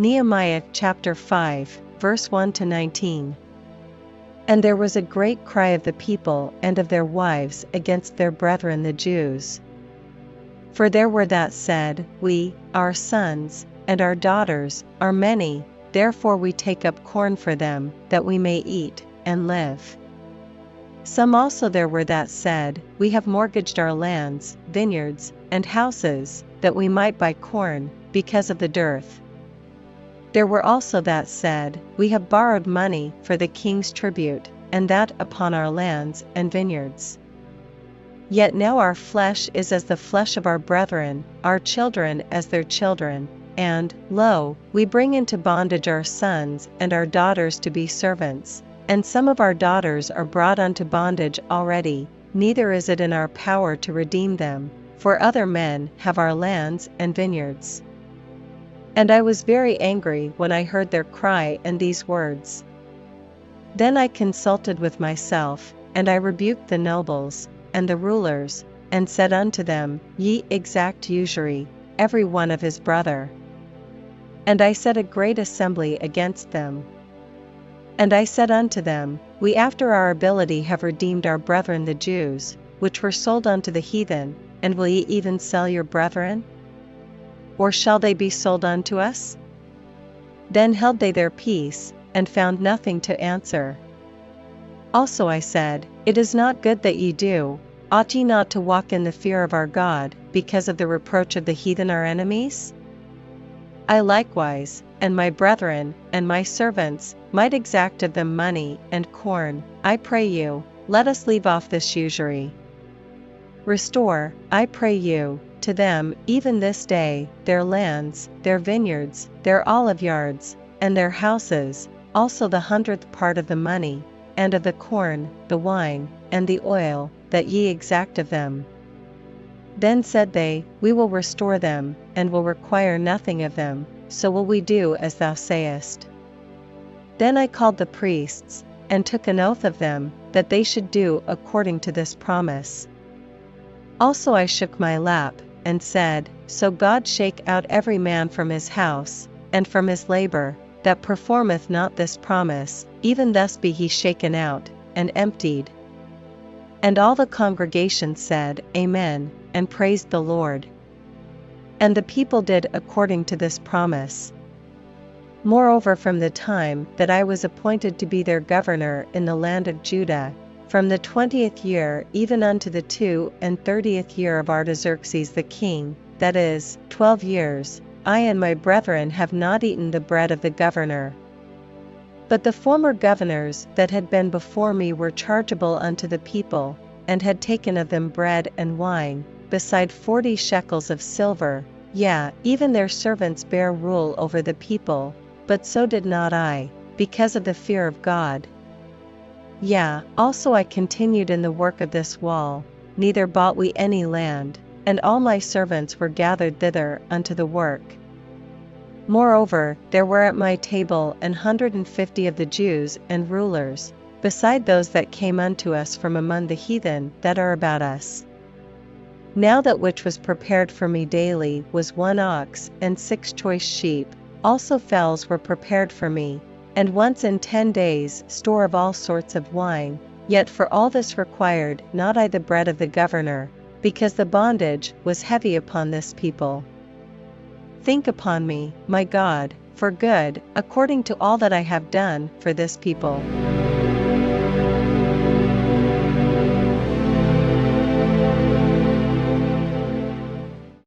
Nehemiah chapter 5, verse 1-19. And there was a great cry of the people and of their wives against their brethren the Jews. For there were that said, We, our sons, and our daughters, are many, therefore we take up corn for them, that we may eat, and live. Some also there were that said, We have mortgaged our lands, vineyards, and houses, that we might buy corn, because of the dearth. There were also that said, We have borrowed money for the king's tribute, and that upon our lands and vineyards. Yet now our flesh is as the flesh of our brethren, our children as their children, and, lo, we bring into bondage our sons and our daughters to be servants, and some of our daughters are brought unto bondage already, neither is it in our power to redeem them, for other men have our lands and vineyards. And I was very angry when I heard their cry and these words. Then I consulted with myself, and I rebuked the nobles, and the rulers, and said unto them, Ye exact usury, every one of his brother. And I set a great assembly against them. And I said unto them, We after our ability have redeemed our brethren the Jews, which were sold unto the heathen, and will ye even sell your brethren? Or shall they be sold unto us? Then held they their peace, and found nothing to answer. Also I said, It is not good that ye do. Ought ye not to walk in the fear of our God, because of the reproach of the heathen our enemies? I likewise, and my brethren, and my servants, might exact of them money and corn. I pray you, let us leave off this usury. Restore, I pray you, to them, even this day, their lands, their vineyards, their olive yards, and their houses, also the 100th part of the money, and of the corn, the wine, and the oil, that ye exact of them. Then said they, We will restore them, and will require nothing of them, so will we do as thou sayest. Then I called the priests, and took an oath of them, that they should do according to this promise. Also I shook my lap, and said, So God shake out every man from his house, and from his labor, that performeth not this promise, even thus be he shaken out, and emptied. And all the congregation said, Amen, and praised the Lord. And the people did according to this promise. Moreover, from the time that I was appointed to be their governor in the land of Judah, from the 20th year even unto the 32nd year of Artaxerxes the king, that is, 12 years, I and my brethren have not eaten the bread of the governor. But the former governors that had been before me were chargeable unto the people, and had taken of them bread and wine, beside 40 shekels of silver, yea, even their servants bare rule over the people, but so did not I, because of the fear of God. Yea, also I continued in the work of this wall, neither bought we any land, and all my servants were gathered thither unto the work. Moreover, there were at my table 150 of the Jews and rulers, beside those that came unto us from among the heathen that are about us. Now that which was prepared for me daily was 1 ox and 6 choice sheep, also fowls were prepared for me, and once in 10 days store of all sorts of wine, yet for all this required not I the bread of the governor, because the bondage was heavy upon this people. Think upon me, my God, for good, according to all that I have done for this people.